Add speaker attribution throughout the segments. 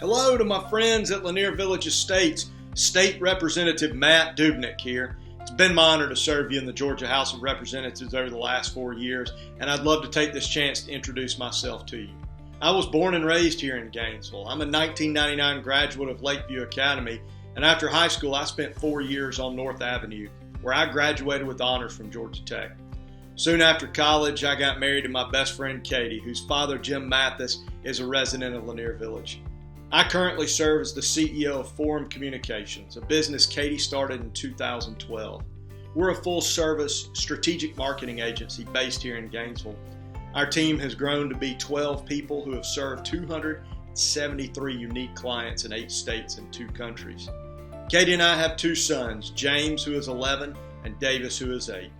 Speaker 1: Hello to my friends at Lanier Village Estates. State Representative Matt Dubnik here. It's been my honor to serve you in the Georgia House of Representatives over the last 4 years, and I'd love to take this chance to introduce myself to you. I was born and raised here in Gainesville. I'm a 1999 graduate of Lakeview Academy, and after high school I spent 4 years on North Avenue, where I graduated with honors from Georgia Tech. Soon after college, I got married to my best friend Katie, whose father, Jim Mathis, is a resident of Lanier Village. I currently serve as the CEO of Forum Communications, a business Katie started in 2012. We're a full-service strategic marketing agency based here in Gainesville. Our team has grown to be 12 people who have served 273 unique clients in 8 states and 2 countries. Katie and I have 2 sons, James, who is 11, and Davis, who is 8.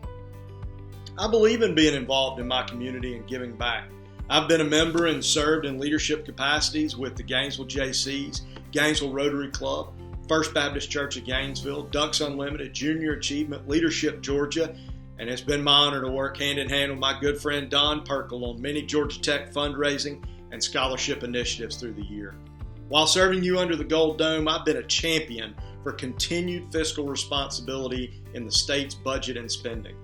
Speaker 1: I believe in being involved in my community and giving back. I've been a member and served in leadership capacities with the Gainesville JCs, Gainesville Rotary Club, First Baptist Church of Gainesville, Ducks Unlimited, Junior Achievement, Leadership Georgia, and it's been my honor to work hand in hand with my good friend Don Perkle on many Georgia Tech fundraising and scholarship initiatives through the year. While serving you under the Gold Dome, I've been a champion for continued fiscal responsibility in the state's budget and spending.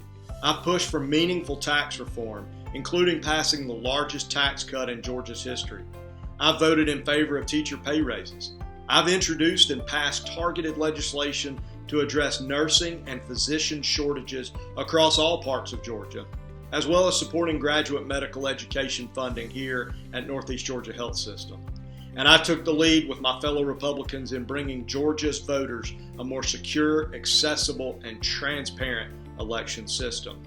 Speaker 1: I've pushed for meaningful tax reform, including passing the largest tax cut in Georgia's history. I've voted in favor of teacher pay raises. I've introduced and passed targeted legislation to address nursing and physician shortages across all parts of Georgia, as well as supporting graduate medical education funding here at Northeast Georgia Health System. And I took the lead with my fellow Republicans in bringing Georgia's voters a more secure, accessible, and transparent election system.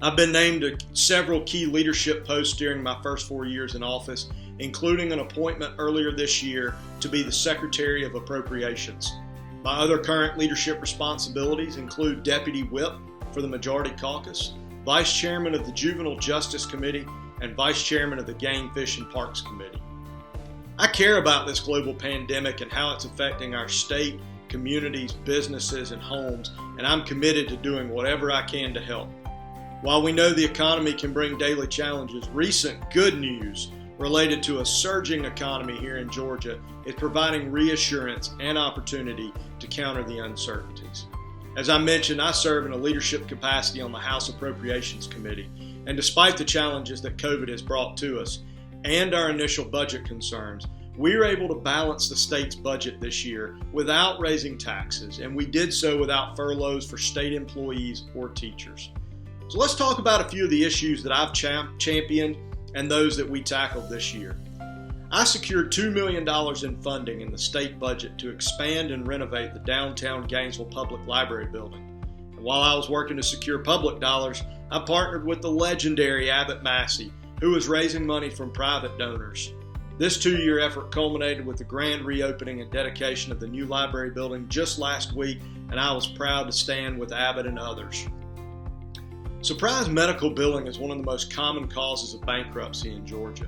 Speaker 1: I've been named to several key leadership posts during my first 4 years in office, including an appointment earlier this year to be the Secretary of Appropriations. My other current leadership responsibilities include Deputy Whip for the Majority Caucus, Vice Chairman of the Juvenile Justice Committee, and Vice Chairman of the Game, Fish, and Parks Committee. I care about this global pandemic and how it's affecting our state, communities, businesses, and homes, and I'm committed to doing whatever I can to help. While we know the economy can bring daily challenges, recent good news related to a surging economy here in Georgia is providing reassurance and opportunity to counter the uncertainties. As I mentioned, I serve in a leadership capacity on the House Appropriations Committee, and despite the challenges that COVID has brought to us and our initial budget concerns, we were able to balance the state's budget this year without raising taxes, and we did so without furloughs for state employees or teachers. So let's talk about a few of the issues that I've championed and those that we tackled this year. I secured $2 million in funding in the state budget to expand and renovate the downtown Gainesville Public Library building. And while I was working to secure public dollars, I partnered with the legendary Abbott Massey, who was raising money from private donors. This 2-year effort culminated with the grand reopening and dedication of the new library building just last week, and I was proud to stand with Abbott and others. Surprise medical billing is one of the most common causes of bankruptcy in Georgia.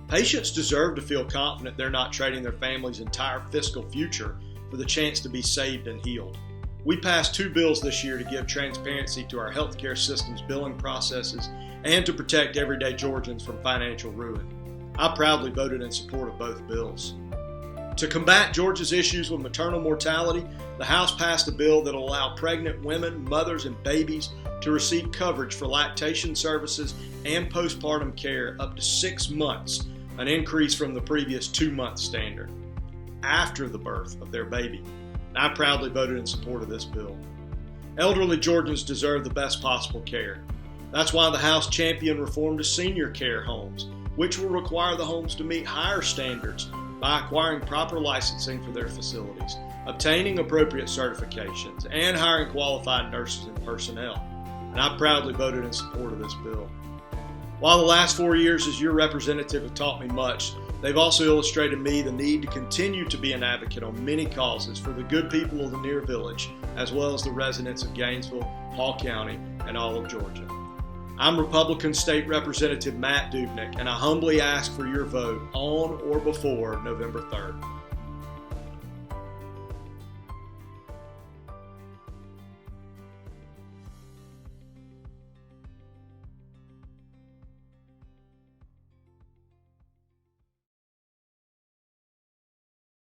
Speaker 1: Patients deserve to feel confident they're not trading their family's entire fiscal future for the chance to be saved and healed. We passed 2 bills this year to give transparency to our healthcare system's billing processes and to protect everyday Georgians from financial ruin. I proudly voted in support of both bills. To combat Georgia's issues with maternal mortality, the House passed a bill that will allow pregnant women, mothers, and babies to receive coverage for lactation services and postpartum care up to 6 months, an increase from the previous 2-month standard, after the birth of their baby. I proudly voted in support of this bill. Elderly Georgians deserve the best possible care. That's why the House championed reform to senior care homes, which will require the homes to meet higher standards by acquiring proper licensing for their facilities, obtaining appropriate certifications, and hiring qualified nurses and personnel. And I proudly voted in support of this bill. While the last 4 years as your representative have taught me much, they've also illustrated me the need to continue to be an advocate on many causes for the good people of Lanier Village, as well as the residents of Gainesville, Hall County, and all of Georgia. I'm Republican State Representative Matt Dubnik, and I humbly ask for your vote on or before November 3rd.